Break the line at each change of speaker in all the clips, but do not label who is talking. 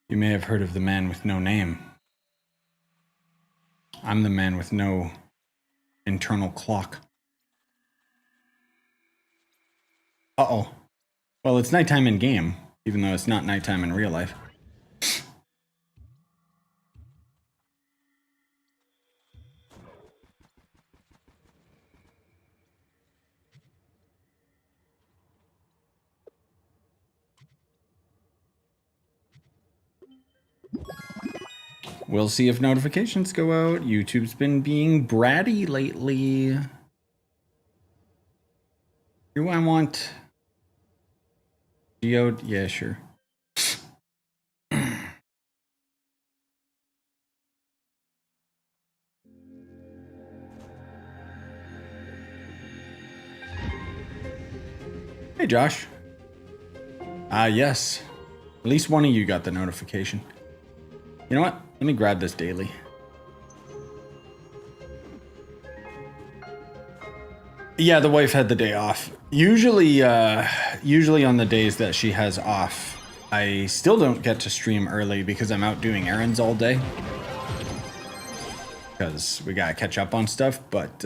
You may have heard of the man with no name. I'm the man with no internal clock. Uh-oh. Well, it's nighttime in game, even though it's not nighttime in real life. We'll see if notifications go out. YouTube's been being bratty lately. Do I want GEODE? Yeah, sure. Hey, Josh. Yes. At least one of you got the notification. You know what? Let me grab this daily. Yeah, the wife had the day off. Usually on the days that she has off, I still don't get to stream early because I'm out doing errands all day. Because we gotta catch up on stuff, but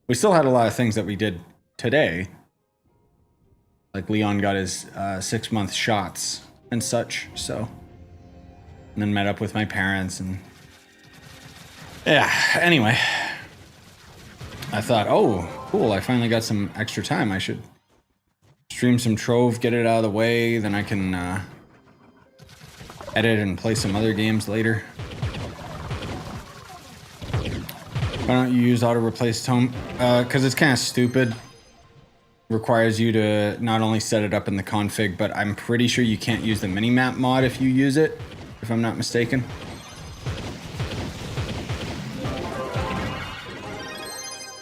we still had a lot of things that we did today. Like Leon got his 6-month shots and such, so. And then met up with my parents and... Yeah, anyway. I thought, oh, cool, I finally got some extra time. I should stream some Trove, get it out of the way, then I can edit and play some other games later. Why don't you use auto-replace tone? Because it's kind of stupid. Requires you to not only set it up in the config, but I'm pretty sure you can't use the minimap mod if you use it, if I'm not mistaken.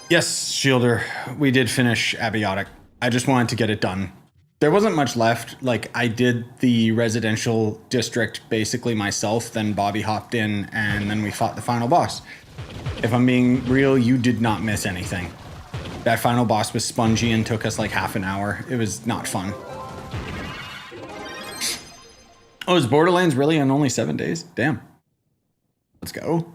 Yes, Shielder, we did finish Abiotic. I just wanted to get it done. There wasn't much left. Like, I did the residential district basically myself, then Bobby hopped in, and then we fought the final boss. If I'm being real, you did not miss anything. That final boss was spongy and took us like half an hour. It was not fun. Oh, is Borderlands really on only 7 days? Damn. Let's go.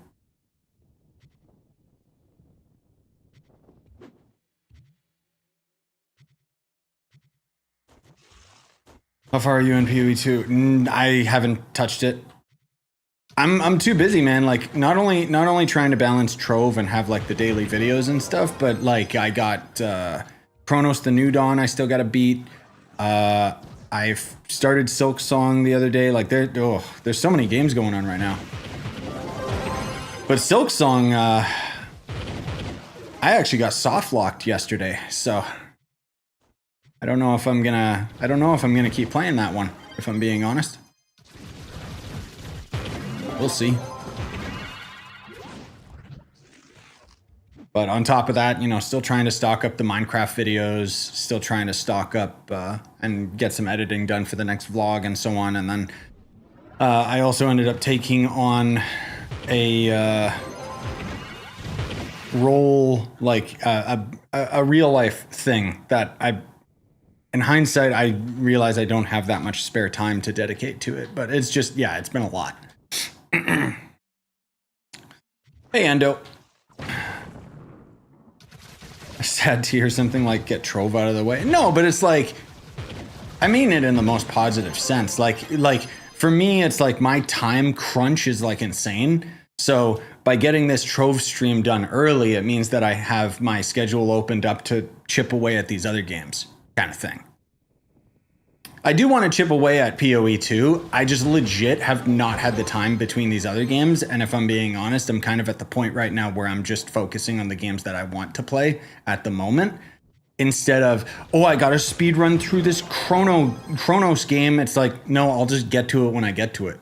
How far are you in PoE 2? I haven't touched it. I'm too busy, man. Like, not only trying to balance Trove and have like the daily videos and stuff, but like I got Chronos the New Dawn I still got to beat. I've started Silk Song the other day. Like there's so many games going on right now. But Silk Song, I actually got soft locked yesterday, so I don't know if I'm gonna keep playing that one, if I'm being honest. We'll see. But on top of that, you know, still trying to stock up the Minecraft videos, still trying to stock up and get some editing done for the next vlog and so on. And then I also ended up taking on a role, like a real life thing that in hindsight, I realize I don't have that much spare time to dedicate to it. But it's just, yeah, it's been a lot. Hey, Endo. Sad to hear something like get Trove out of the way. No, but it's like, I mean it in the most positive sense. Like for me, it's like my time crunch is like insane. So by getting this Trove stream done early, it means that I have my schedule opened up to chip away at these other games, kind of thing. I do want to chip away at PoE 2. I just legit have not had the time between these other games. And if I'm being honest, I'm kind of at the point right now where I'm just focusing on the games that I want to play at the moment. Instead of, oh, I got to speed run through this Chronos game. It's like, no, I'll just get to it when I get to it.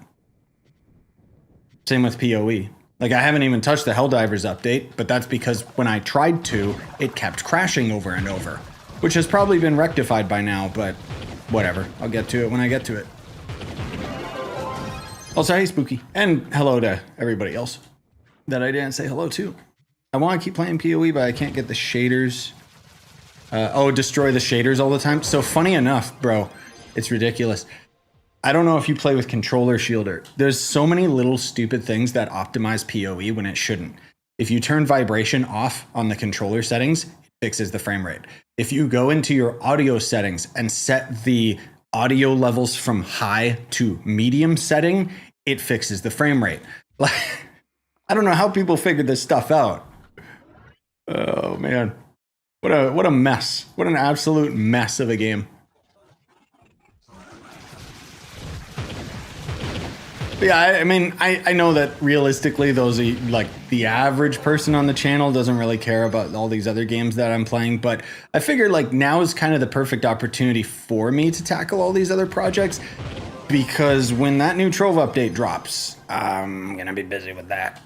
Same with PoE. Like, I haven't even touched the Helldivers update, but that's because when I tried to, it kept crashing over and over, which has probably been rectified by now, but whatever. I'll get to it when I get to it. Also, hey, Spooky. And hello to everybody else that I didn't say hello to. I want to keep playing PoE, but I can't get the shaders. Destroy the shaders all the time. So funny enough, bro, it's ridiculous. I don't know if you play with controller shielder. There's so many little stupid things that optimize PoE when it shouldn't. If you turn vibration off on the controller settings, it fixes the frame rate. If you go into your audio settings and set the audio levels from high to medium setting, it fixes the frame rate. I don't know how people figured this stuff out. Oh man. What a mess. What an absolute mess of a game. But yeah, I mean, I know that realistically, those are like the average person on the channel doesn't really care about all these other games that I'm playing. But I figured like now is kind of the perfect opportunity for me to tackle all these other projects, because when that new Trove update drops, I'm gonna be busy with that.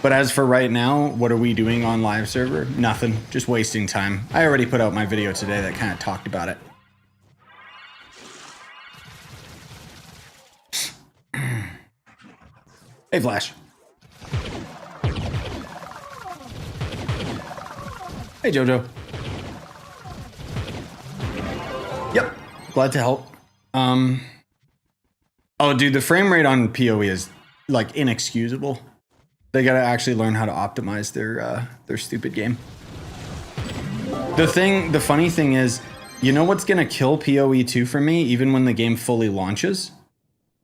But as for right now, what are we doing on live server? Nothing, just wasting time. I already put out my video today that kind of talked about it. Hey, Flash. Hey, Jojo. Yep, glad to help. Oh, dude, the frame rate on PoE is like inexcusable. They gotta actually learn how to optimize their stupid game. The funny thing is, you know what's gonna kill PoE 2 for me, even when the game fully launches?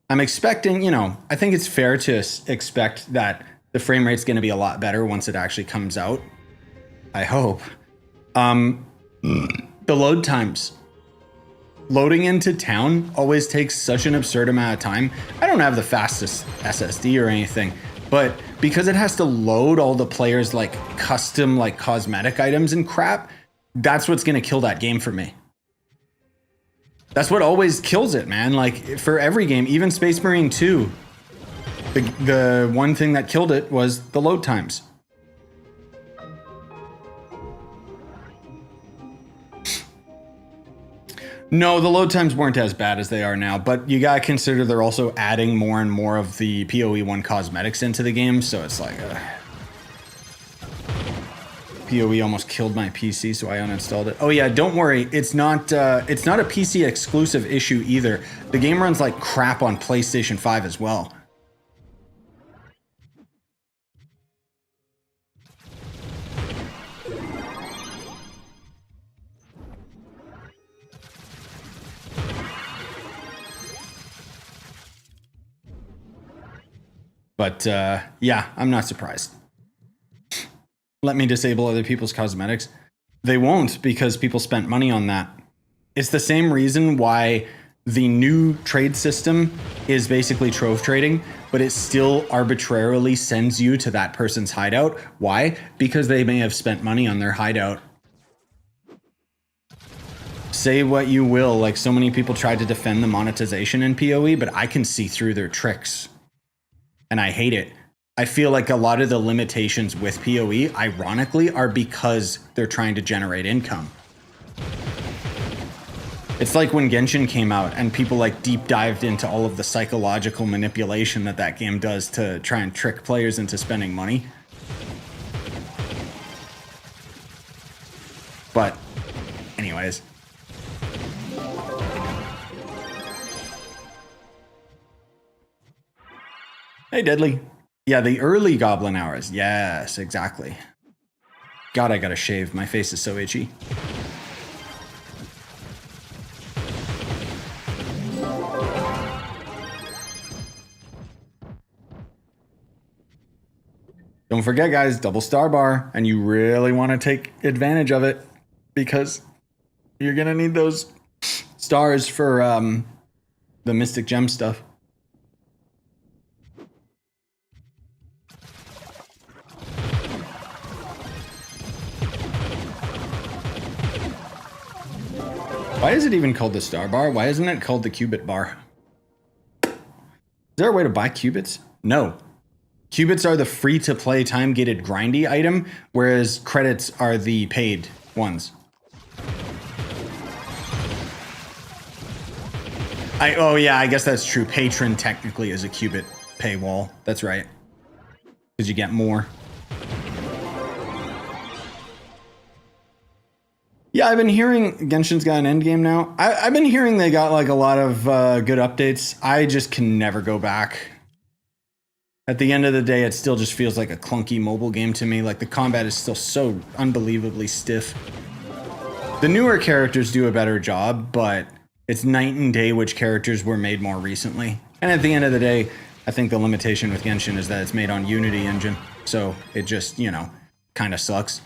I'm expecting, you know, I think it's fair to expect that the frame rate's going to be a lot better once it actually comes out. I hope. The load times. Loading into town always takes such an absurd amount of time. I don't have the fastest SSD or anything, but because it has to load all the players' like custom like cosmetic items and crap, that's what's going to kill that game for me. That's what always kills it, man. Like for every game, even Space Marine 2, the one thing that killed it was the load times. No, the load times weren't as bad as they are now, but you gotta consider they're also adding more and more of the PoE 1 cosmetics into the game, so it's like PoE almost killed my PC, so I uninstalled it. Oh yeah, don't worry, it's not a PC exclusive issue either. The game runs like crap on PlayStation 5 as well. But yeah, I'm not surprised. Let me disable other people's cosmetics. They won't, because people spent money on that. It's the same reason why the new trade system is basically Trove trading, but it still arbitrarily sends you to that person's hideout. Why? Because they may have spent money on their hideout. Say what you will, like so many people tried to defend the monetization in PoE, but I can see through their tricks. And I hate it. I feel like a lot of the limitations with PoE, ironically, are because they're trying to generate income. It's like when Genshin came out and people like deep dived into all of the psychological manipulation that that game does to try and trick players into spending money. But anyways. Hey, Deadly. Yeah, the early goblin hours. Yes, exactly. God, I gotta shave. My face is so itchy. Don't forget, guys, double star bar, and you really want to take advantage of it because you're gonna need those stars for the Mystic Gem stuff. Why is it even called the star bar? Why isn't it called the qubit bar? Is there a way to buy qubits? No. Qubits are the free-to-play time-gated grindy item, whereas credits are the paid ones. Oh yeah, I guess that's true. Patron technically is a qubit paywall. That's right. Because you get more. Yeah, I've been hearing Genshin's got an end game now. I've been hearing they got like a lot of good updates. I just can never go back. At the end of the day, it still just feels like a clunky mobile game to me. Like the combat is still so unbelievably stiff. The newer characters do a better job, but it's night and day which characters were made more recently. And at the end of the day, I think the limitation with Genshin is that it's made on Unity engine. So it just, you know, kind of sucks.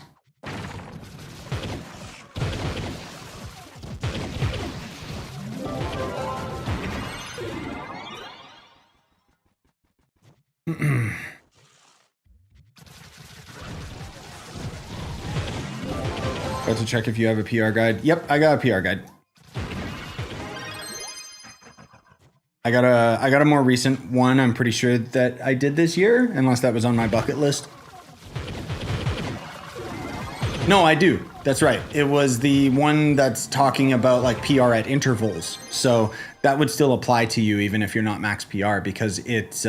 About to check if you have a PR guide. Yep, I got a PR guide. I got a more recent one. I'm pretty sure that I did this year, unless that was on my bucket list. No, I do. That's right. It was the one that's talking about like PR at intervals. So that would still apply to you even if you're not max PR, because it's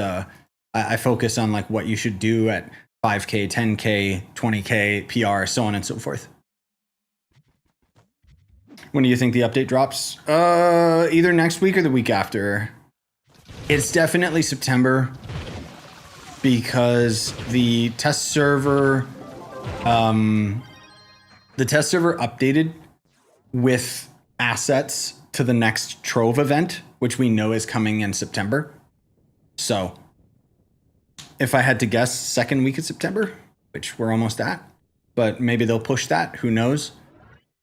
I focus on like what you should do at 5K, 10K, 20K PR, so on and so forth. When do you think the update drops? Either next week or the week after. It's definitely September because the test server updated with assets to the next Trove event, which we know is coming in September. So if I had to guess, second week of September, which we're almost at, but maybe they'll push that. Who knows?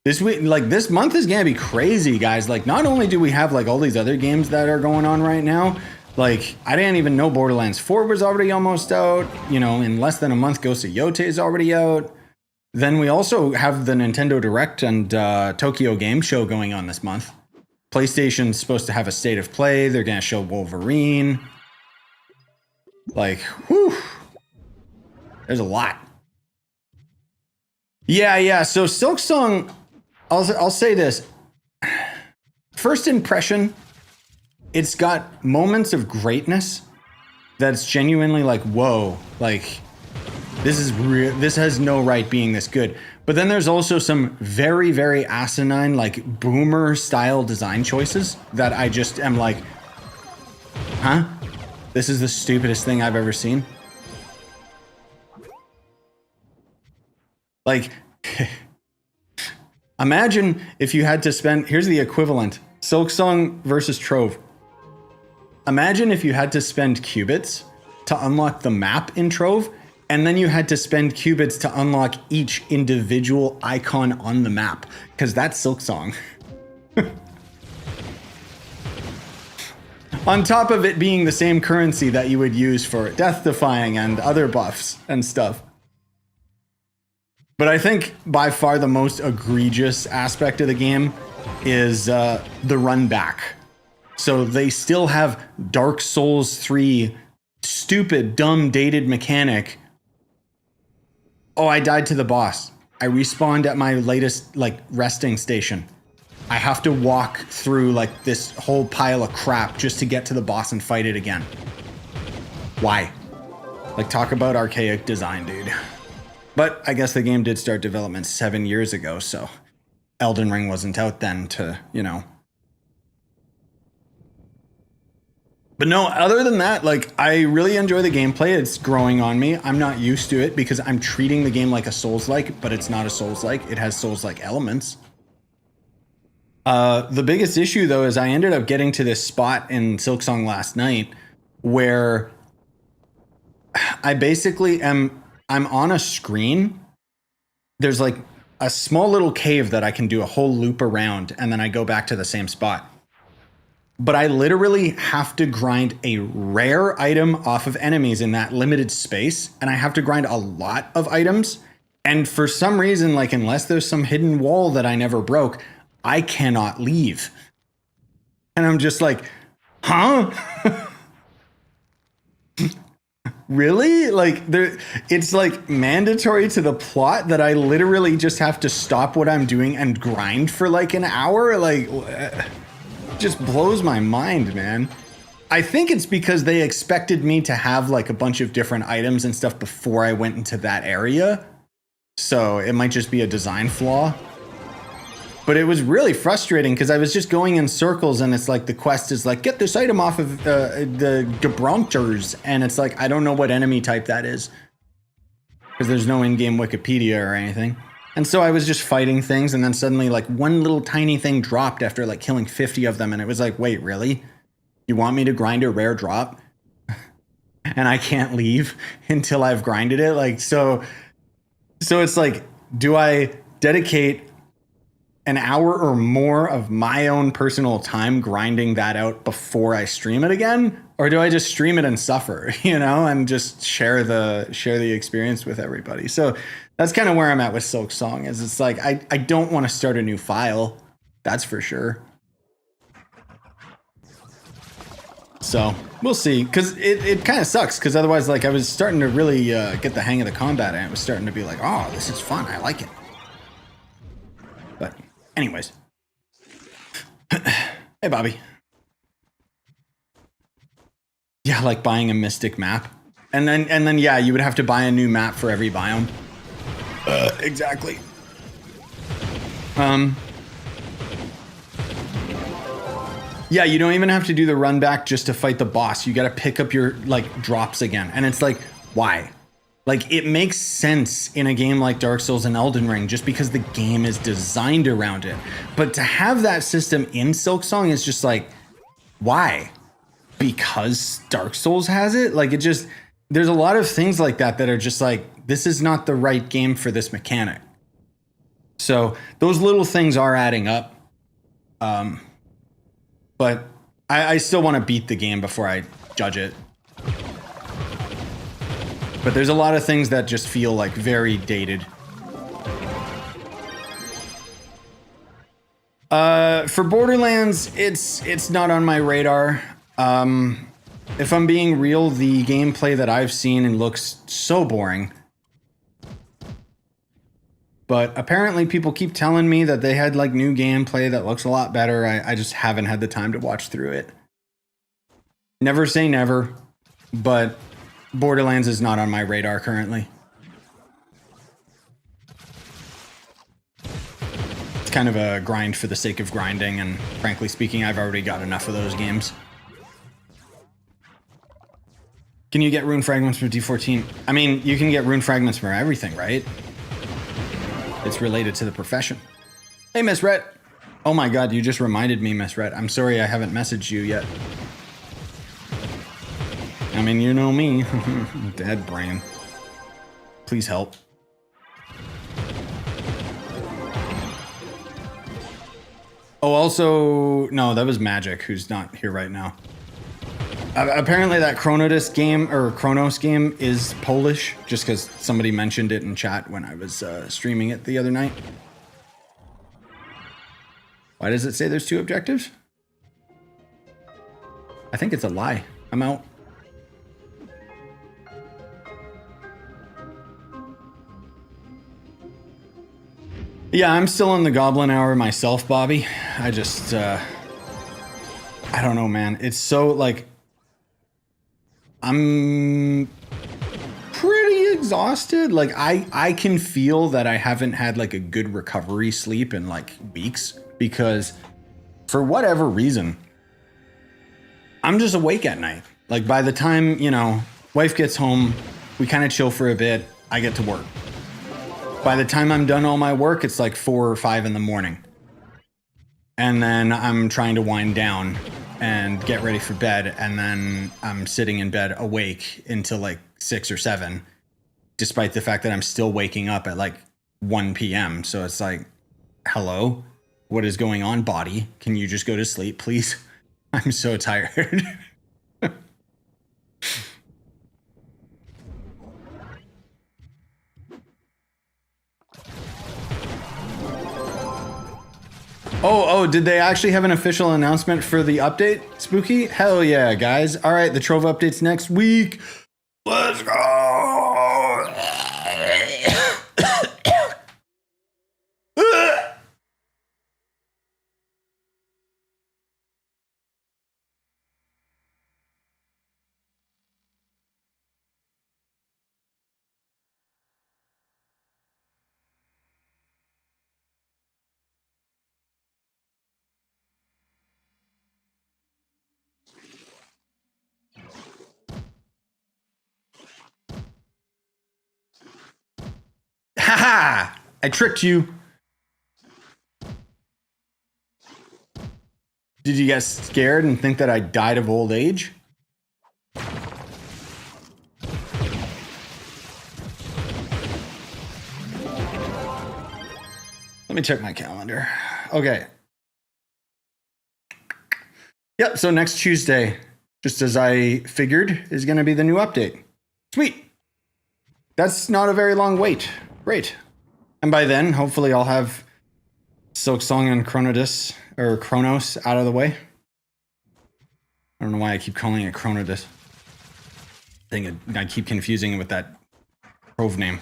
This week, like this month is gonna be crazy, guys. Like not only do we have like all these other games that are going on right now, like I didn't even know Borderlands 4 was already almost out. You know, in less than a month, Ghost of Yote is already out. Then we also have the Nintendo Direct and Tokyo Game Show going on this month. PlayStation's supposed to have a State of Play. They're gonna show Wolverine. Like, whew, there's a lot. Yeah. So Silksong, I'll say this. First impression, it's got moments of greatness that's genuinely like, whoa, like this is real. This has no right being this good. But then there's also some very, very asinine, like boomer style design choices that I just am like, huh? This is the stupidest thing I've ever seen. Like, imagine if you had to spend, here's the equivalent, Silksong versus Trove. Imagine if you had to spend qubits to unlock the map in Trove, and then you had to spend qubits to unlock each individual icon on the map, because that's Silksong. On top of it being the same currency that you would use for Death Defying and other buffs and stuff. But I think by far the most egregious aspect of the game is the run back. So they still have Dark Souls 3 stupid, dumb, dated mechanic. Oh, I died to the boss. I respawned at my latest like resting station. I have to walk through like this whole pile of crap just to get to the boss and fight it again. Why? Like talk about archaic design, dude. But I guess the game did start development 7 years ago, so Elden Ring wasn't out then to, you know. But no, other than that, like I really enjoy the gameplay. It's growing on me. I'm not used to it because I'm treating the game like a Souls-like, but it's not a Souls-like. It has Souls-like elements. The biggest issue though is I ended up getting to this spot in Silksong last night where I basically I'm on a screen. There's like a small little cave that I can do a whole loop around and then I go back to the same spot. But I literally have to grind a rare item off of enemies in that limited space, and I have to grind a lot of items. And for some reason, like unless there's some hidden wall that I never broke, I cannot leave. And I'm just like, huh? Really? Like there, it's like mandatory to the plot that I literally just have to stop what I'm doing and grind for like an hour? Like, just blows my mind, man. I think it's because they expected me to have like a bunch of different items and stuff before I went into that area. So it might just be a design flaw. But it was really frustrating because I was just going in circles, and it's like the quest is like, get this item off of the Gibraltars, and it's like, I don't know what enemy type that is because there's no in-game Wikipedia or anything. And so I was just fighting things, and then suddenly like one little tiny thing dropped after like killing 50 of them, and it was like, wait, really? You want me to grind a rare drop? And I can't leave until I've grinded it? Like, so it's like, do I dedicate an hour or more of my own personal time grinding that out before I stream it again? Or do I just stream it and suffer, you know, and just share the experience with everybody? So that's kind of where I'm at with Silk Song, is it's like, I don't want to start a new file. That's for sure. So we'll see, because it kind of sucks, because otherwise, like, I was starting to really get the hang of the combat, and it was starting to be like, oh, this is fun. I like it. But anyways. Hey, Bobby. Yeah, like buying a Mystic map. And then yeah, you would have to buy a new map for every biome. Exactly. Yeah, you don't even have to do the run back just to fight the boss. You got to pick up your like drops again. And it's like, why? Like, it makes sense in a game like Dark Souls and Elden Ring just because the game is designed around it. But to have that system in Silk Song is just like, why? Because Dark Souls has it? Like, it just, there's a lot of things like that that are just like, this is not the right game for this mechanic. So those little things are adding up. But I still want to beat the game before I judge it. But there's a lot of things that just feel like very dated. For Borderlands, it's not on my radar. If I'm being real, the gameplay that I've seen and looks so boring. But apparently people keep telling me that they had like new gameplay that looks a lot better. I just haven't had the time to watch through it. Never say never, but Borderlands is not on my radar currently. It's kind of a grind for the sake of grinding, and frankly speaking, I've already got enough of those games. Can you get rune fragments for D14? I mean, you can get rune fragments for everything, right? It's related to the profession. Hey, Miss Rhett. Oh my God, you just reminded me, Miss Rhett. I'm sorry I haven't messaged you yet. I mean, you know me. Dead brain. Please help. Oh, also, no, that was Magic, who's not here right now. Apparently that Chronos game is Polish, just because somebody mentioned it in chat when I was streaming it the other night. Why does it say there's 2 objectives? I think it's a lie. I'm out. Yeah, I'm still in the Goblin Hour myself, Bobby. I just, I don't know, man. It's so, like, I'm pretty exhausted. Like, I can feel that I haven't had, like, a good recovery sleep in, like, weeks. Because, for whatever reason, I'm just awake at night. Like, by the time, you know, wife gets home, we kind of chill for a bit, I get to work. By the time I'm done all my work, it's like 4 or 5 in the morning. And then I'm trying to wind down and get ready for bed. And then I'm sitting in bed awake until like 6 or 7, despite the fact that I'm still waking up at like 1 p.m. So it's like, hello, what is going on, body? Can you just go to sleep, please? I'm so tired. Oh, did they actually have an official announcement for the update, Spooky? Hell yeah, guys. All right, the Trove update's next week. Let's go. ha! I tricked you. Did you get scared and think that I died of old age? Let me check my calendar. Okay. Yep, so next Tuesday, just as I figured, is going to be the new update. Sweet. That's not a very long wait. Great. And by then, hopefully I'll have Silksong and Chronos out of the way. I don't know why I keep calling it Chronodus. I keep confusing it with that Trove name.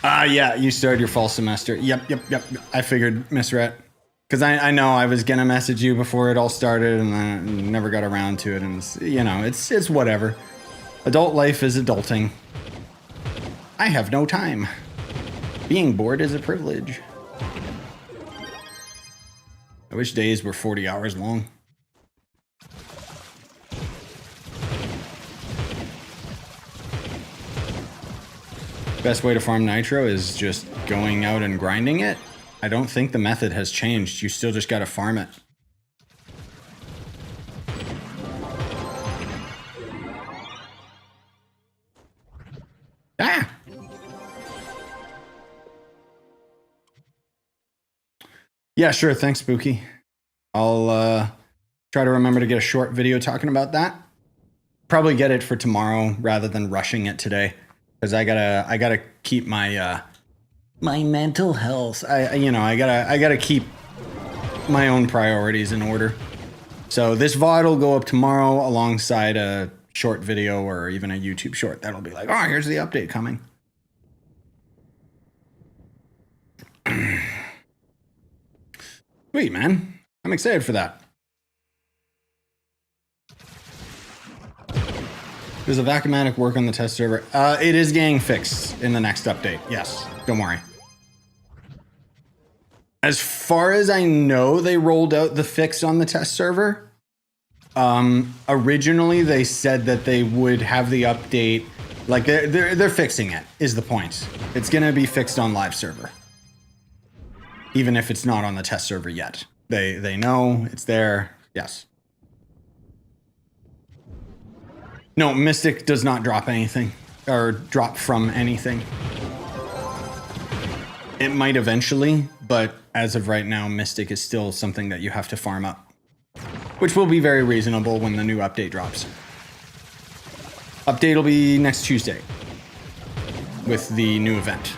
Yeah, you started your fall semester. Yep. I figured, Miss Rhett. Because I know I was going to message you before it all started and I never got around to it. And, it's whatever. Adult life is adulting. I have no time. Being bored is a privilege. I wish days were 40 hours long. Best way to farm nitro is just going out and grinding it. I don't think the method has changed. You still just gotta farm it. Ah! Yeah, sure. Thanks, Spooky. I'll try to remember to get a short video talking about that. Probably get it for tomorrow rather than rushing it today. Because I gotta keep my my mental health. I gotta keep my own priorities in order. So this VOD will go up tomorrow alongside a short video or even a YouTube short. That'll be like, oh, here's the update coming. Sweet, man. I'm excited for that. Does a vacuumatic work on the test server? It is getting fixed in the next update. Yes, don't worry. As far as I know, they rolled out the fix on the test server. Originally, they said that they would have the update. Like they're fixing it. Is the point? It's gonna be fixed on live server, even if it's not on the test server yet. They know it's there. Yes. No, Mystic does not drop anything or drop from anything. It might eventually, but as of right now, Mystic is still something that you have to farm up, which will be very reasonable when the new update drops. Update will be next Tuesday with the new event.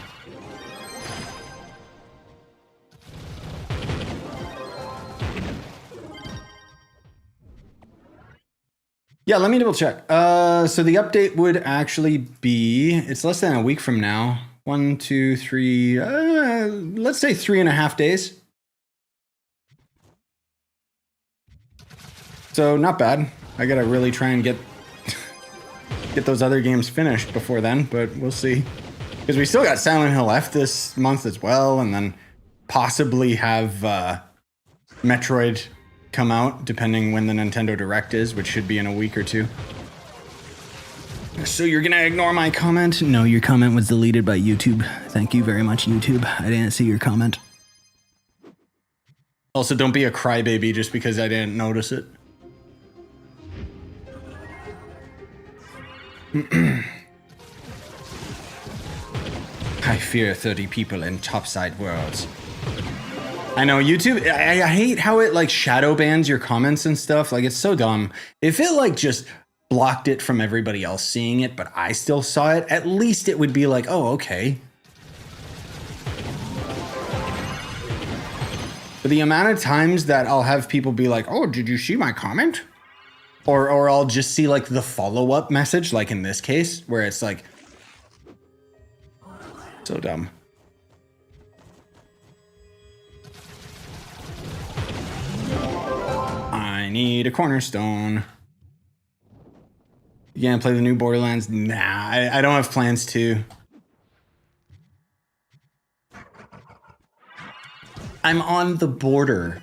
Yeah, let me double check. So the update would actually be, it's less than a week from now. 1, 2, 3, let's say 3.5 days. So not bad. I gotta really try and get those other games finished before then, but we'll see. Because we still got Silent Hill F this month as well, and then possibly have Metroid come out, depending when the Nintendo Direct is, which should be in a week or two. So you're gonna ignore my comment? No, your comment was deleted by YouTube. Thank you very much, YouTube. I didn't see your comment. Also, don't be a crybaby just because I didn't notice it. I fear 30 people in topside worlds. I know, YouTube, I hate how it like shadow bans your comments and stuff. Like, it's so dumb. If it like just blocked it from everybody else seeing it, but I still saw it, at least it would be like, oh, okay. But the amount of times that I'll have people be like, oh, did you see my comment? Or I'll just see like the follow-up message, like in this case, where it's like, so dumb. I need a cornerstone. You gonna play the new Borderlands? Nah, I don't have plans to. I'm on the border.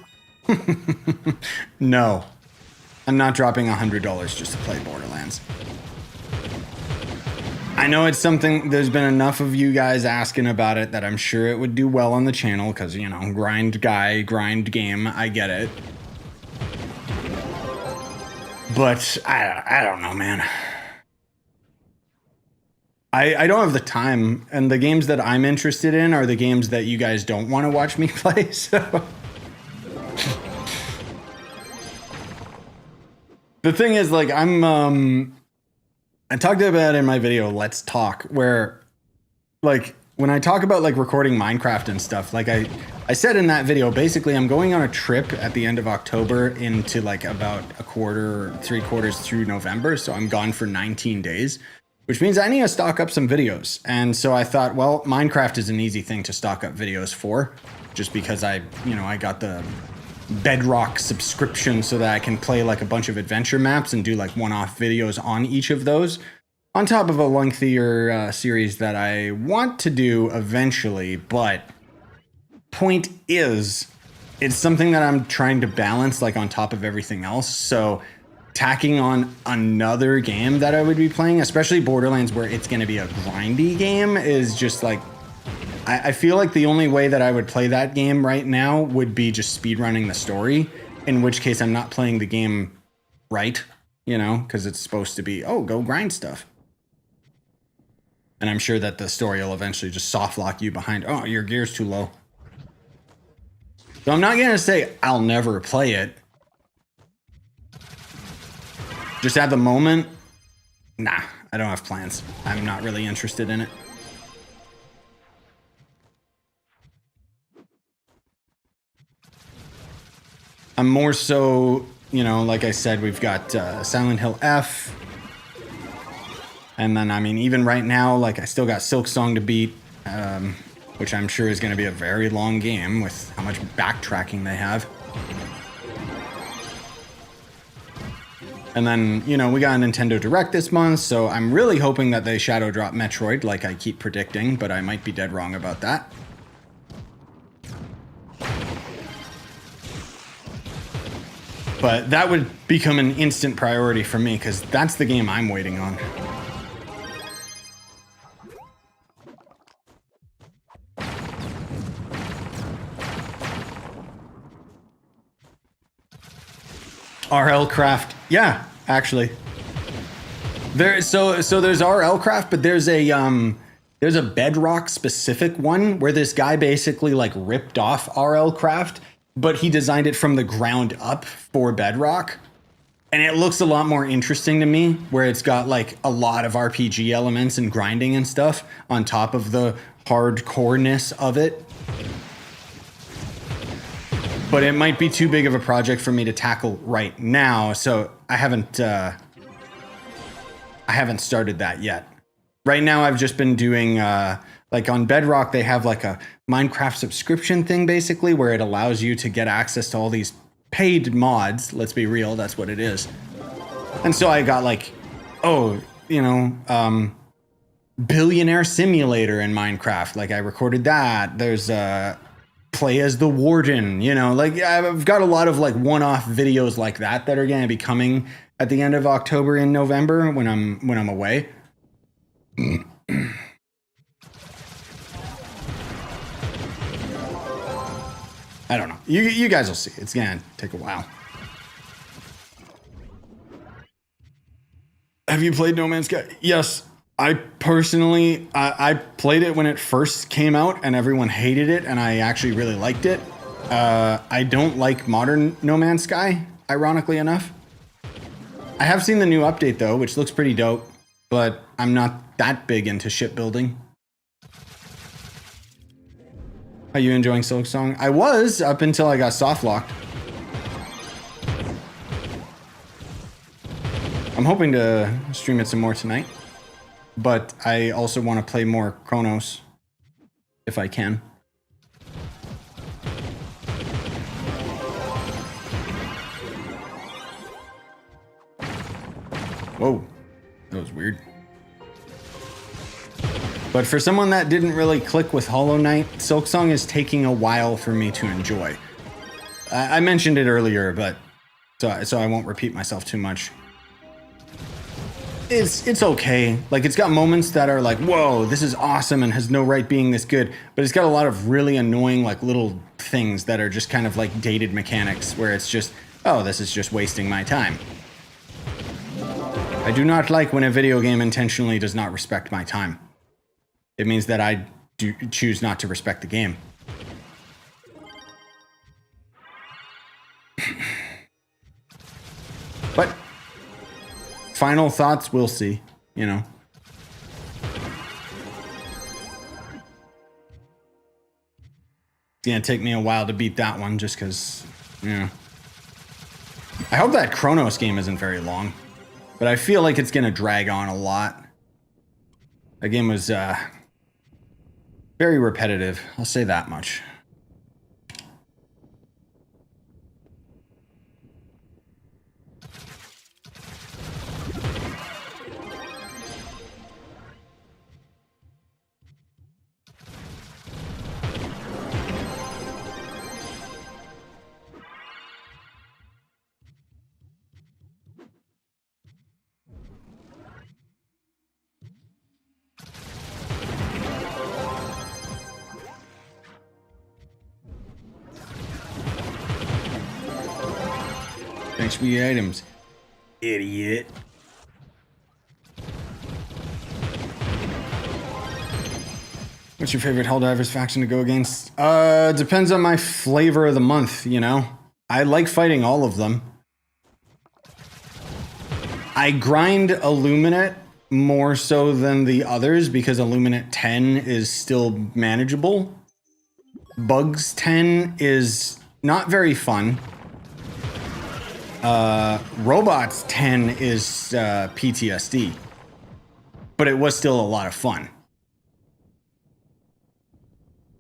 No. I'm not dropping $100 just to play Borderlands. I know it's something, there's been enough of you guys asking about it that I'm sure it would do well on the channel because, you know, grind guy, grind game, I get it. But I don't know, man. I don't have the time, and the games that I'm interested in are the games that you guys don't want to watch me play, so... The thing is, like, I talked about it in my video, Let's Talk, where, like, when I talk about, like, recording Minecraft and stuff, like, I said in that video, basically, I'm going on a trip at the end of October into, like, about a quarter or 3/4 through November, so I'm gone for 19 days, which means I need to stock up some videos. And so I thought, well, Minecraft is an easy thing to stock up videos for, just because I got the Bedrock subscription so that I can play like a bunch of adventure maps and do like one-off videos on each of those, on top of a lengthier series that I want to do eventually. But point is, it's something that I'm trying to balance like on top of everything else. So tacking on another game that I would be playing, especially Borderlands, where it's going to be a grindy game, is just like, I feel like the only way that I would play that game right now would be just speedrunning the story, in which case I'm not playing the game right, you know, because it's supposed to be, oh, go grind stuff. And I'm sure that the story will eventually just soft lock you behind, oh, your gear's too low. So I'm not going to say I'll never play it. Just at the moment, nah, I don't have plans. I'm not really interested in it. I'm more so, you know, like I said, we've got Silent Hill F. And then, I mean, even right now, like, I still got Silk Song to beat, which I'm sure is going to be a very long game with how much backtracking they have. And then, you know, we got a Nintendo Direct this month, so I'm really hoping that they shadow drop Metroid, like I keep predicting, but I might be dead wrong about that. But that would become an instant priority for me, because that's the game I'm waiting on. RL Craft, yeah, actually. So there's RL Craft, but there's a Bedrock specific one where this guy basically like ripped off RL Craft, but he designed it from the ground up for Bedrock. And it looks a lot more interesting to me, where it's got like a lot of RPG elements and grinding and stuff on top of the hardcoreness of it. But it might be too big of a project for me to tackle right now, so I haven't started that yet. Right now, I've just been doing, like on Bedrock, they have like a Minecraft subscription thing, basically, where it allows you to get access to all these paid mods. Let's be real, that's what it is. And so I got like, oh, you know, Billionaire Simulator in Minecraft. Like I recorded that. There's Play as the Warden, you know, like I've got a lot of like one-off videos like that that are going to be coming at the end of October and November when I'm away. I don't know. You guys will see. It's gonna take a while. Have you played No Man's Sky? Yes. I personally, I played it when it first came out and everyone hated it, and I actually really liked it. I don't like modern No Man's Sky, ironically enough. I have seen the new update though, which looks pretty dope, but I'm not that big into shipbuilding. Are you enjoying Silk Song? I was, up until I got soft locked. I'm hoping to stream it some more tonight, but I also want to play more Chronos if I can. Whoa, that was weird. But for someone that didn't really click with Hollow Knight, Silk Song is taking a while for me to enjoy. I mentioned it earlier, but so I won't repeat myself too much. It's okay. Like, it's got moments that are like, whoa, this is awesome and has no right being this good. But it's got a lot of really annoying, like, little things that are just kind of like dated mechanics where it's just, oh, this is just wasting my time. I do not like when a video game intentionally does not respect my time. It means that I do choose not to respect the game. But final thoughts, we'll see, you know. It's gonna take me a while to beat that one just because, you know. I hope that Chronos game isn't very long, but I feel like it's gonna drag on a lot. That game was very repetitive, I'll say that much. Thanks for your items, idiot. What's your favorite Helldivers faction to go against? Depends on my flavor of the month, you know? I like fighting all of them. I grind Illuminate more so than the others because Illuminate 10 is still manageable. Bugs 10 is not very fun. Robots 10 is PTSD. But it was still a lot of fun.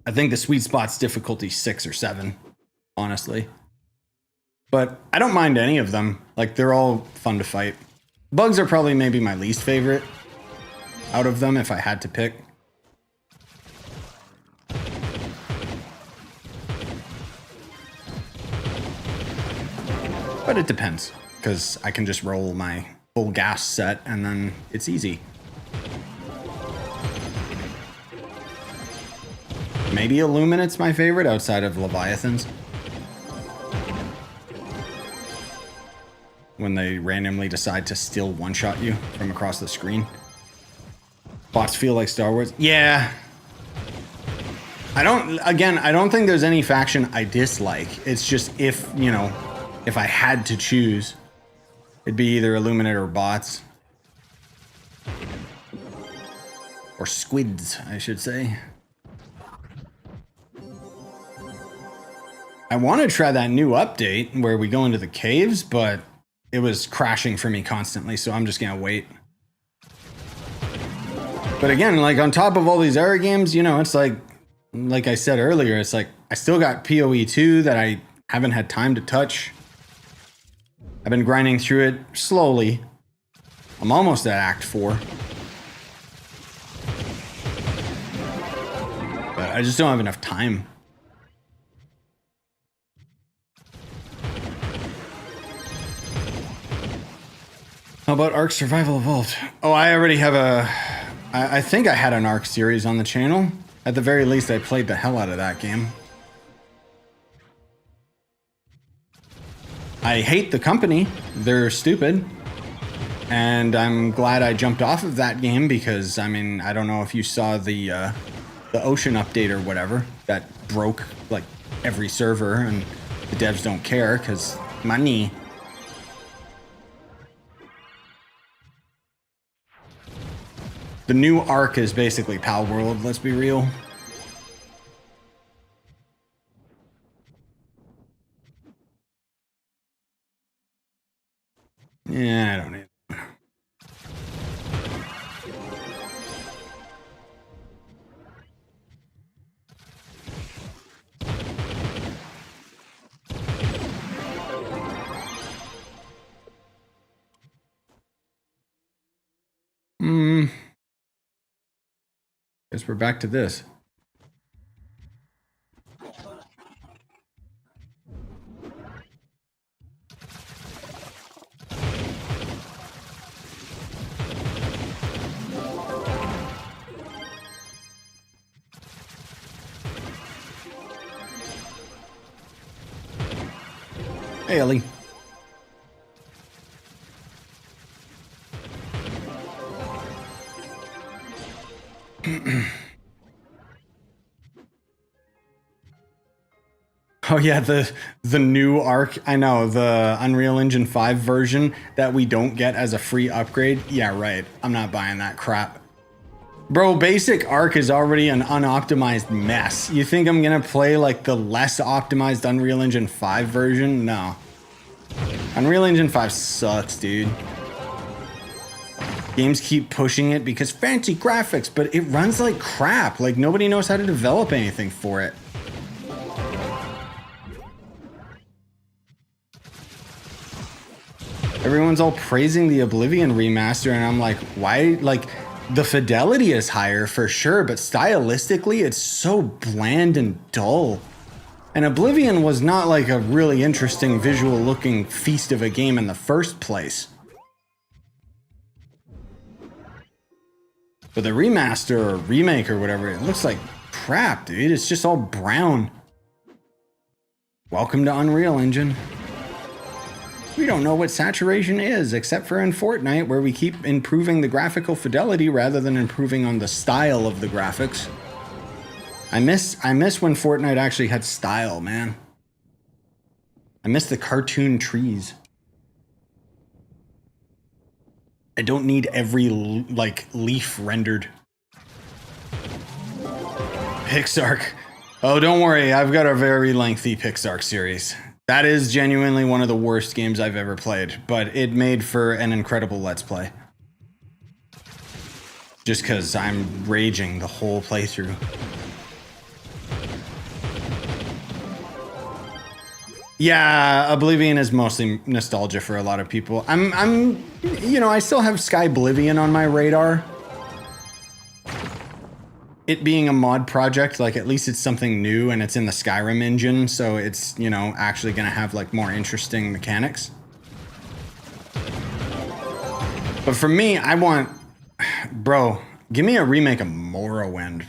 I think the sweet spot's difficulty 6 or 7, honestly. But I don't mind any of them. Like, they're all fun to fight. Bugs are probably maybe my least favorite out of them if I had to pick. But it depends, because I can just roll my full gas set and then it's easy. Maybe Illuminate's my favorite outside of Leviathans. When they randomly decide to still one-shot you from across the screen. Bots feel like Star Wars? Yeah. I don't think there's any faction I dislike. It's just if, you know, if I had to choose, it'd be either Illuminate or bots. Or squids, I should say. I want to try that new update where we go into the caves, but it was crashing for me constantly, so I'm just gonna wait. But again, like on top of all these error games, you know, it's like I said earlier, it's like I still got PoE 2 that I haven't had time to touch. I've been grinding through it slowly. I'm almost at Act 4. But I just don't have enough time. How about Ark Survival Evolved? Oh, I already have I think I had an Ark series on the channel. At the very least, I played the hell out of that game. I hate the company. They're stupid. And I'm glad I jumped off of that game because, I mean, I don't know if you saw the ocean update or whatever that broke like every server and the devs don't care because money. The new Ark is basically Pal World, let's be real. Yeah, I don't need it. Guess we're back to this. Hey, Ellie. Oh yeah, the new arc. I know, the Unreal Engine 5 version that we don't get as a free upgrade. Yeah, right. I'm not buying that crap. Bro, basic arc is already an unoptimized mess. You think I'm gonna play like the less optimized Unreal Engine 5 version? No. Unreal Engine 5 sucks, dude. Games keep pushing it because fancy graphics, but it runs like crap. Like nobody knows how to develop anything for it. Everyone's all praising the Oblivion remaster, and I'm like, why? Like, the fidelity is higher for sure, but stylistically, it's so bland and dull. And Oblivion was not like a really interesting visual looking feast of a game in the first place. But the remaster or remake or whatever, it looks like crap, dude. It's just all brown. Welcome to Unreal Engine. We don't know what saturation is, except for in Fortnite, where we keep improving the graphical fidelity rather than improving on the style of the graphics. I miss when Fortnite actually had style, man. I miss the cartoon trees. I don't need every, like, leaf rendered. Pixark. Oh, don't worry, I've got a very lengthy Pixark series. That is genuinely one of the worst games I've ever played, but it made for an incredible Let's Play. Just because I'm raging the whole playthrough. Yeah, Oblivion is mostly nostalgia for a lot of people. You know, I still have Sky Oblivion on my radar. It being a mod project, like at least it's something new and it's in the Skyrim engine, so it's, you know, actually gonna have like more interesting mechanics. But for me, I want, bro, give me a remake of Morrowind.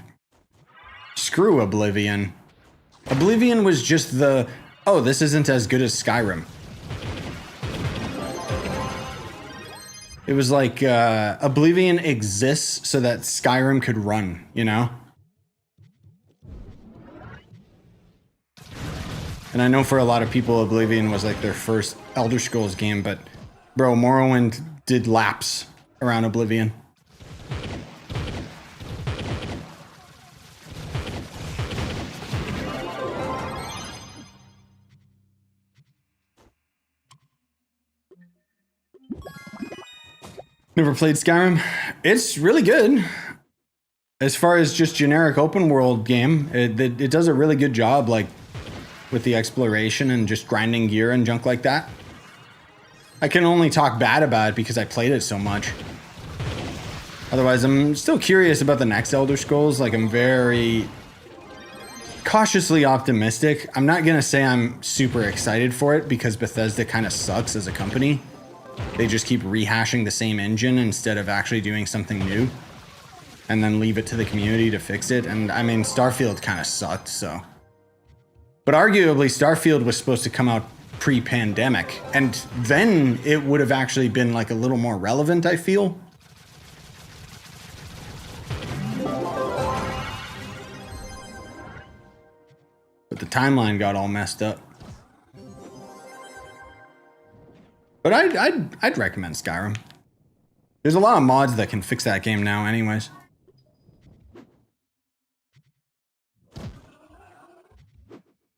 Screw Oblivion. Oblivion was just the, oh, this isn't as good as Skyrim. It was like Oblivion exists so that Skyrim could run, you know? And I know for a lot of people, Oblivion was like their first Elder Scrolls game, but bro, Morrowind did laps around Oblivion. Never played Skyrim. It's really good. As far as just generic open world game, it does a really good job, like with the exploration and just grinding gear and junk like that. I can only talk bad about it because I played it so much. Otherwise, I'm still curious about the next Elder Scrolls. Like, I'm very cautiously optimistic. I'm not gonna say I'm super excited for it because Bethesda kind of sucks as a company. They just keep rehashing the same engine instead of actually doing something new. And then leave it to the community to fix it. And I mean, Starfield kind of sucked, so. But arguably, Starfield was supposed to come out pre-pandemic. And then it would have actually been like a little more relevant, I feel. But the timeline got all messed up. But I'd recommend Skyrim. There's a lot of mods that can fix that game now anyways.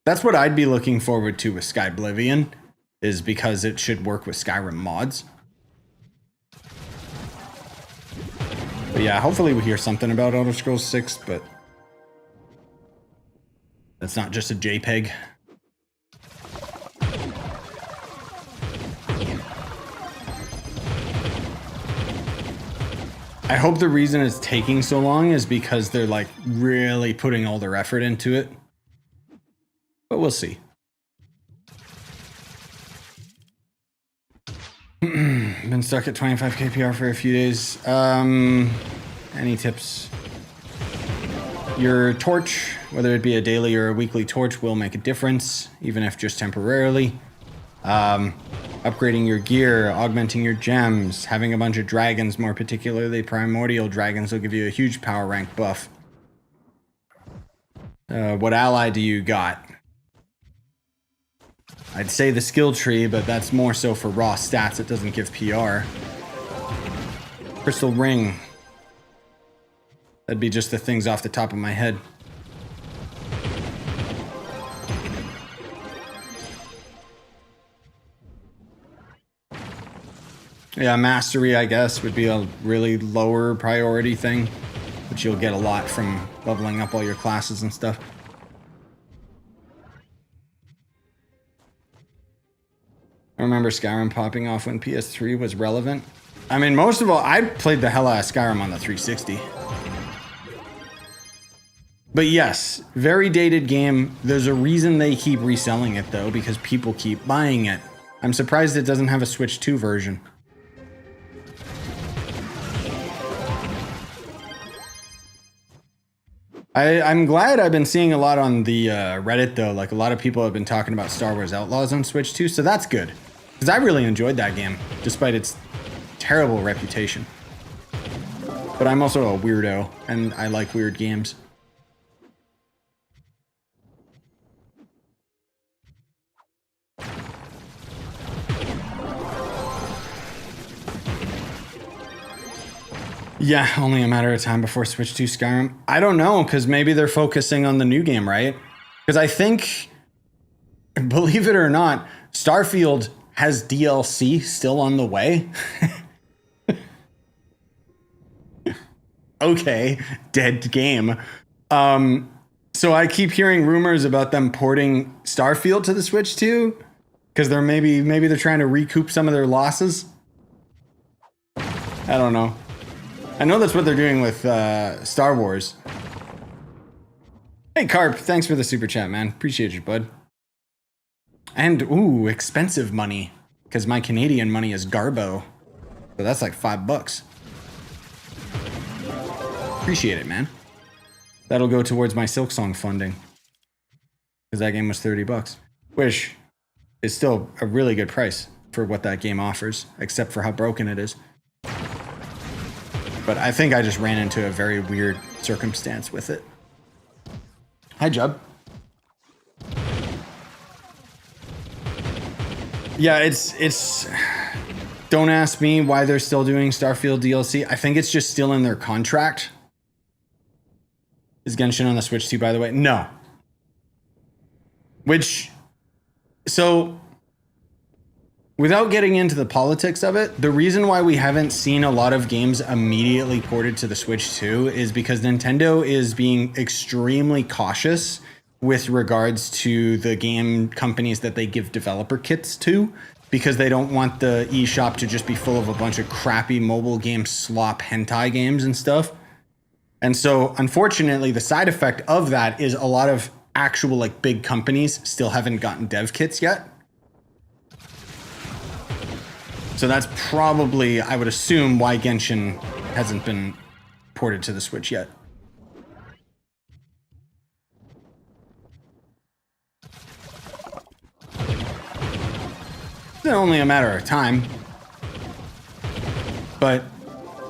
That's what I'd be looking forward to with Sky Oblivion, is because it should work with Skyrim mods. But yeah, hopefully we hear something about Elder Scrolls 6, but that's not just a JPEG. I hope the reason it's taking so long is because they're like really putting all their effort into it. But we'll see. Been stuck at 25 kpr for a few days. Any tips? Your torch, whether it be a daily or a weekly torch, will make a difference, even if just temporarily. Upgrading your gear, augmenting your gems, having a bunch of dragons, more particularly primordial dragons, will give you a huge power rank buff. What ally do you got? I'd say the skill tree, but that's more so for raw stats. It doesn't give PR. Crystal ring. That'd be just the things off the top of my head. Yeah, mastery, I guess, would be a really lower priority thing, but you'll get a lot from leveling up all your classes and stuff. I remember Skyrim popping off when PS3 was relevant. I mean, most of all, I played the hell out of Skyrim on the 360. But yes, very dated game. There's a reason they keep reselling it, though, because people keep buying it. I'm surprised it doesn't have a Switch 2 version. I'm glad I've been seeing a lot on the Reddit, though. Like, a lot of people have been talking about Star Wars Outlaws on Switch 2, so that's good. Because I really enjoyed that game, despite its terrible reputation. But I'm also a weirdo, and I like weird games. Yeah, only a matter of time before Switch 2 Skyrim. I don't know, because maybe they're focusing on the new game, right? Because I think, believe it or not, Starfield has DLC still on the way. Okay, dead game. So I keep hearing rumors about them porting Starfield to the Switch 2, because they're maybe they're trying to recoup some of their losses. I don't know. I know that's what they're doing with Star Wars. Hey, Carp, thanks for the super chat, man. Appreciate you, bud. And, ooh, expensive money. Because my Canadian money is Garbo. So that's like $5. Appreciate it, man. That'll go towards my Silksong funding. Because that game was $30. Which is still a really good price for what that game offers. Except for how broken it is. But I think I just ran into a very weird circumstance with it. Hi, Jub. Yeah, it's... Don't ask me why they're still doing Starfield DLC. I think it's just still in their contract. Is Genshin on the Switch 2, by the way? No. Which... So... Without getting into the politics of it, the reason why we haven't seen a lot of games immediately ported to the Switch 2 is because Nintendo is being extremely cautious with regards to the game companies that they give developer kits to, because they don't want the eShop to just be full of a bunch of crappy mobile game slop hentai games and stuff. And so, unfortunately, the side effect of that is a lot of actual like big companies still haven't gotten dev kits yet. So that's probably, I would assume, why Genshin hasn't been ported to the Switch yet. It's only a matter of time. But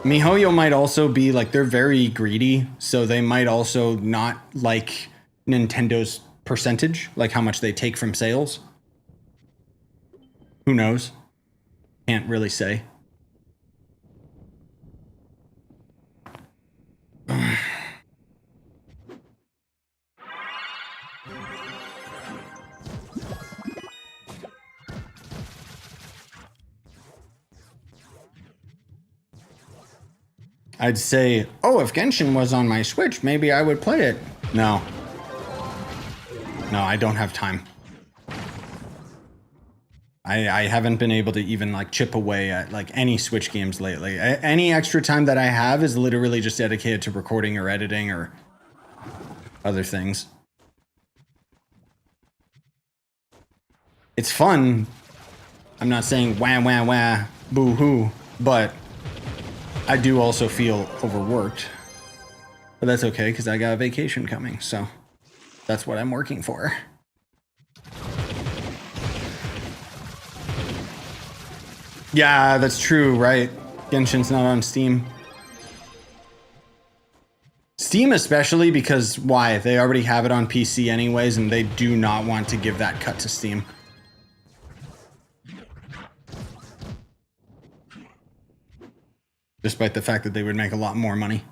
MiHoYo might also be, like, they're very greedy, so they might also not like Nintendo's percentage, like how much they take from sales. Who knows? Can't really say. I'd say, oh, if Genshin was on my Switch, maybe I would play it. No. No, I don't have time. I haven't been able to even like chip away at like any Switch games lately. Any extra time that I have is literally just dedicated to recording or editing or other things. It's fun. I'm not saying wah, wah, wah, boo hoo, but I do also feel overworked. But that's okay, because I got a vacation coming, so that's what I'm working for. Yeah, that's true, right? Genshin's not on Steam. Steam especially because why? They already have it on PC anyways, and they do not want to give that cut to Steam. Despite the fact that they would make a lot more money.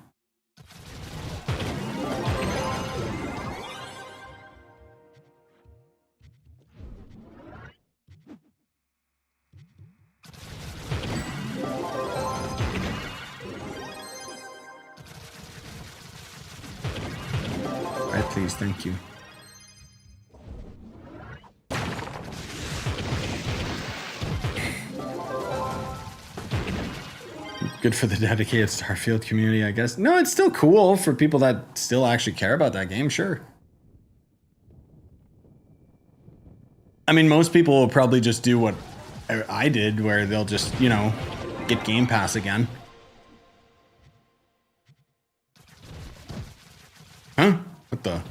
Alright, please, thank you. Good for the dedicated Starfield community, I guess. No, it's still cool for people that still actually care about that game, sure. I mean, most people will probably just do what I did, where they'll just, you know, get Game Pass again. Huh? What the?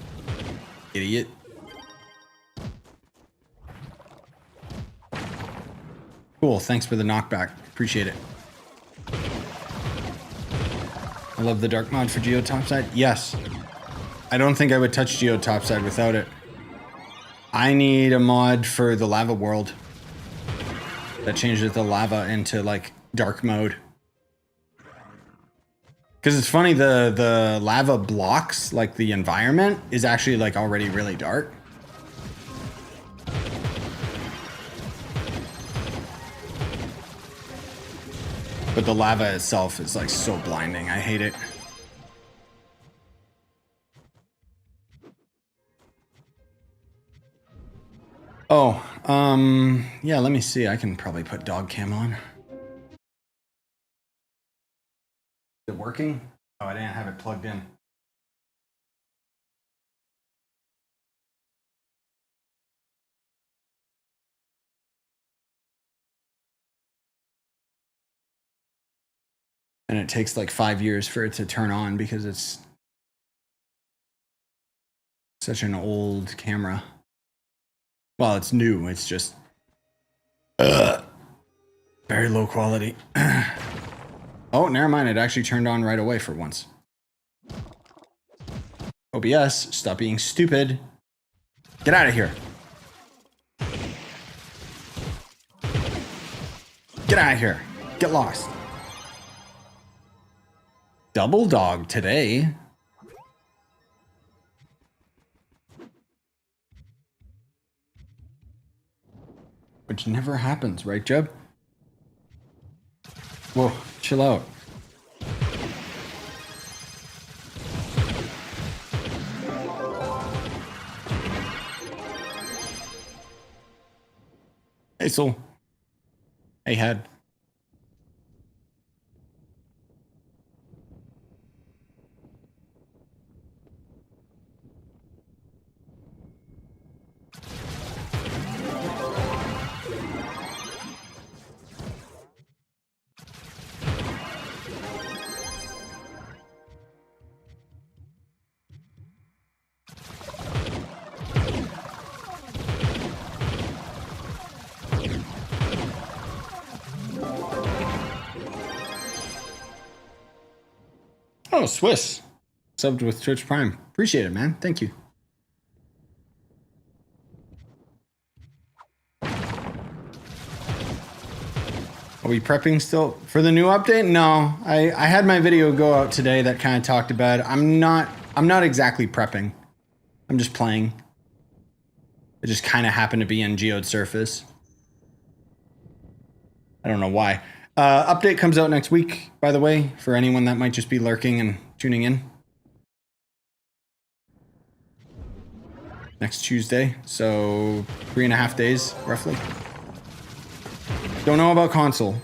Idiot. Cool, thanks for the knockback. Appreciate it. I love the dark mod for GEODE Topside. Yes. I don't think I would touch GEODE Topside without it. I need a mod for the lava world that changes the lava into like dark mode. Because it's funny, the lava blocks, like the environment, is actually like already really dark. But the lava itself is like so blinding. I hate it. Oh, yeah, let me see. I can probably put dog cam on. Is it working? Oh, I didn't have it plugged in. And it takes like 5 years for it to turn on because it's such an old camera. Well, it's new. It's just very low quality. Oh, never mind. It actually turned on right away for once. OBS, stop being stupid. Get out of here. Get out of here. Get lost. Double dog today. Which never happens, right, Jeb? Whoa, chill out. Hey, Soul. Hey, Head. Oh, Swiss. Subbed with Twitch Prime. Appreciate it, man. Thank you. Are we prepping still for the new update? No, I had my video go out today that kind of talked about it. I'm not exactly prepping. I'm just playing. It just kind of happened to be in Geode Surface. I don't know why. Update comes out next week, by the way, for anyone that might just be lurking and tuning in. Next Tuesday, so 3.5 days, roughly. Don't know about console.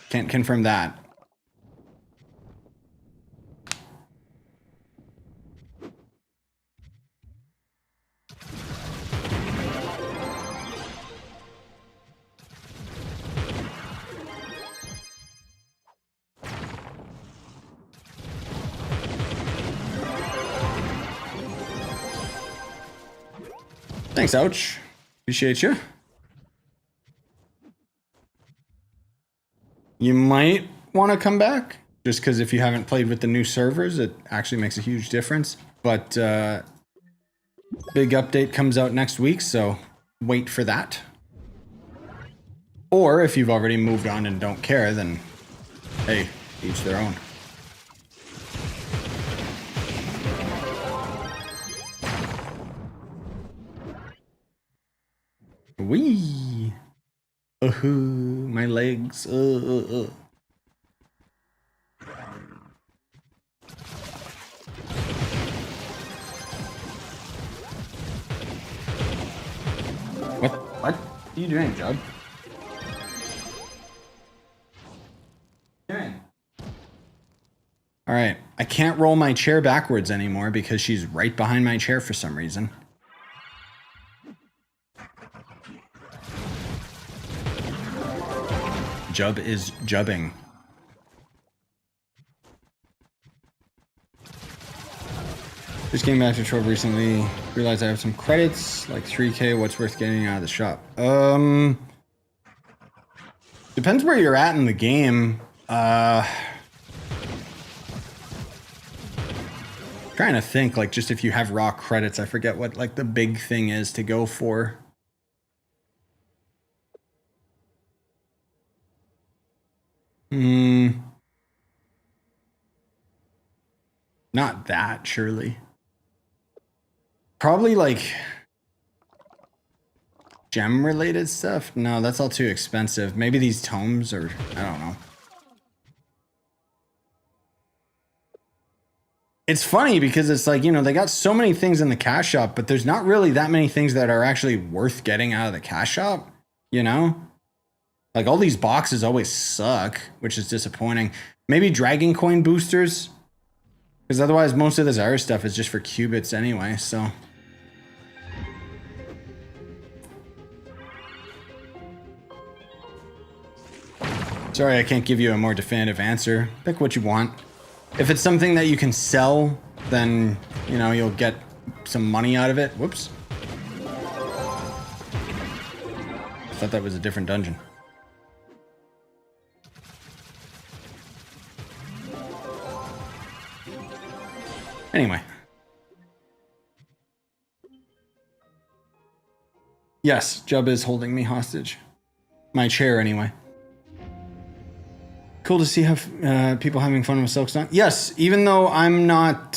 Can't confirm that. Thanks, Ouch. Appreciate you. You might want to come back, just because if you haven't played with the new servers, it actually makes a huge difference. But big update comes out next week, so wait for that. Or if you've already moved on and don't care, then hey, each their own. Wee! My legs. What are you doing, Judd? All right, I can't roll my chair backwards anymore because she's right behind my chair for some reason. Jub is jubbing. Just came back to Trove recently. Realized I have some credits, like 3K. What's worth getting out of the shop? Depends where you're at in the game. Trying to think, like, just if you have raw credits. I forget what, like, the big thing is to go for. Not that, surely. Probably, like, gem-related stuff? No, that's all too expensive. Maybe these tomes, or I don't know. It's funny because it's like, you know, they got so many things in the cash shop, but there's not really that many things that are actually worth getting out of the cash shop, you know? Like, all these boxes always suck, which is disappointing. Maybe Dragon Coin boosters? Because otherwise, most of this other stuff is just for qubits anyway, so... Sorry, I can't give you a more definitive answer. Pick what you want. If it's something that you can sell, then, you know, you'll get some money out of it. Whoops. I thought that was a different dungeon. Anyway. Yes, Jub is holding me hostage. My chair, anyway. Cool to see people having fun with Silksong. Yes, even though I'm not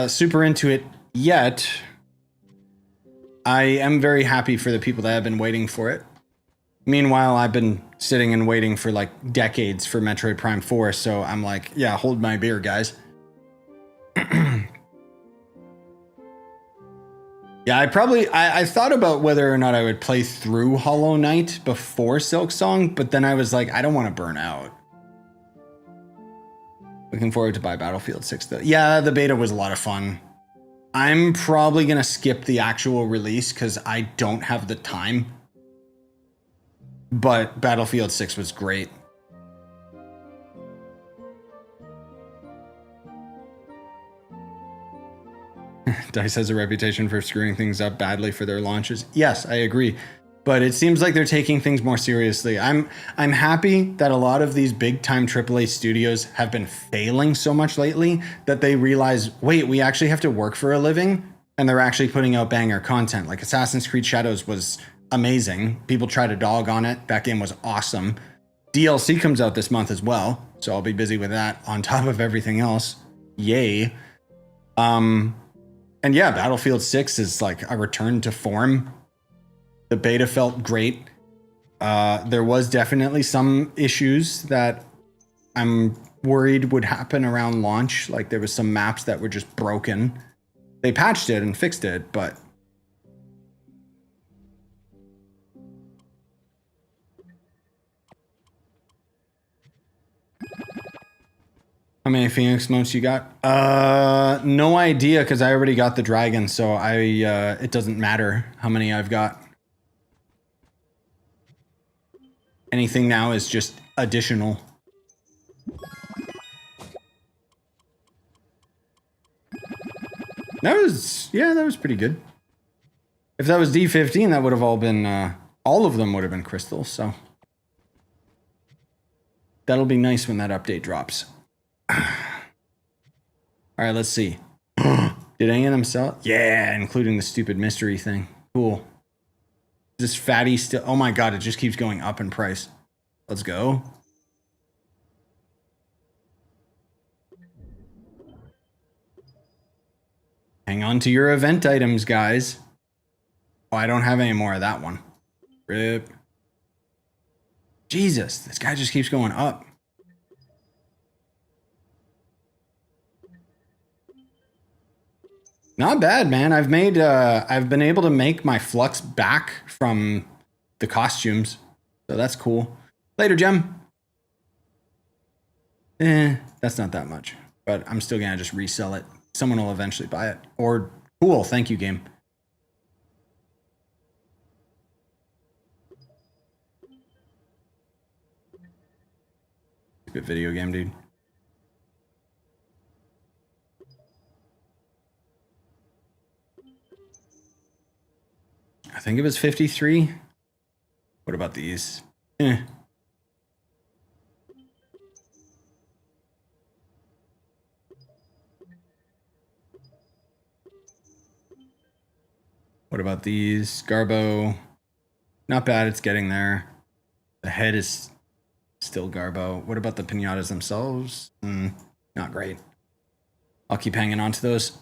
super into it yet, I am very happy for the people that have been waiting for it. Meanwhile, I've been sitting and waiting for like decades for Metroid Prime 4, so I'm like, yeah, hold my beer, guys. Yeah, I thought about whether or not I would play through Hollow Knight before Silksong, but then I was like, I don't want to burn out. Looking forward to buy Battlefield 6 though. Yeah, the beta was a lot of fun. I'm probably going to skip the actual release because I don't have the time. But Battlefield 6 was great. DICE has a reputation for screwing things up badly for their launches. Yes, I agree. But it seems like they're taking things more seriously. I'm happy that a lot of these big time AAA studios have been failing so much lately that they realize, wait, we actually have to work for a living, and they're actually putting out banger content. Like Assassin's Creed Shadows was amazing. People try to dog on it. That game was awesome. DLC comes out this month as well, so I'll be busy with that on top of everything else. Yay. And yeah, Battlefield 6 is like a return to form. The beta felt great. There was definitely some issues that I'm worried would happen around launch. Like there was some maps that were just broken. They patched it and fixed it, but... How many Phoenix motes you got? No idea, because I already got the dragon, so it doesn't matter how many I've got. Anything now is just additional. That was pretty good. If that was D15, that would have all been, all of them would have been crystals, so. That'll be nice when that update drops. All right, let's see. Did any of them sell? Yeah, including the stupid mystery thing. Cool. This fatty still... Oh my god, it just keeps going up in price. Let's go. Hang on to your event items, guys. Oh, I don't have any more of that one. Rip. Jesus, this guy just keeps going up. Not bad, man. I've been able to make my flux back from the costumes. So that's cool. Later, Gem. That's not that much. But I'm still gonna just resell it. Someone will eventually buy it. Or, cool, thank you, game. Good video game, dude. I think it was 53. What about these? What about these? Garbo. Not bad, it's getting there. The head is still Garbo. What about the pinatas themselves? Not great. I'll keep hanging on to those.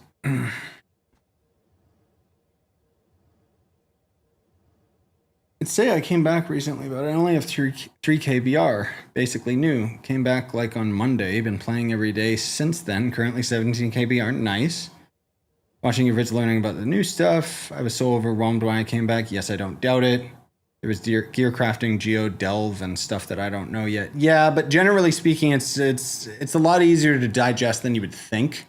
I'd say I came back recently, but I only have 3K BR. Basically new. Came back like on Monday. Been playing every day since then. Currently 17K BR. Nice. Watching your vids, learning about the new stuff. I was so overwhelmed when I came back. Yes, I don't doubt it. There was gear crafting, GEODE, delve, and stuff that I don't know yet. Yeah, but generally speaking, it's a lot easier to digest than you would think.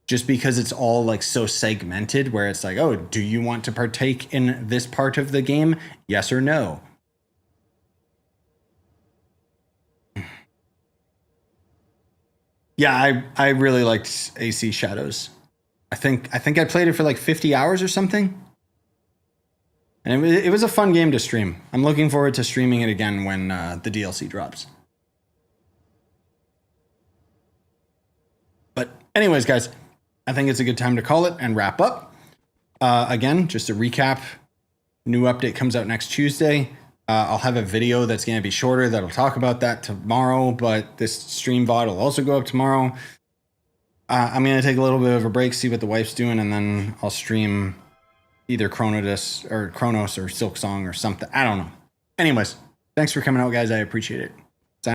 Just because it's all like so segmented, where it's like, oh, do you want to partake in this part of the game? Yes or no? Yeah, I really liked AC Shadows. I think I played it for like 50 hours or something. And it was a fun game to stream. I'm looking forward to streaming it again when the DLC drops. But anyways, guys, I think it's a good time to call it and wrap up. Again, just to recap, new update comes out next Tuesday. I'll have a video that's going to be shorter that'll talk about that tomorrow, but this stream VOD will also go up tomorrow. I'm going to take a little bit of a break, see what the wife's doing, and then I'll stream either Chronos or Silk Song or something. I don't know. Anyways, thanks for coming out, guys. I appreciate it.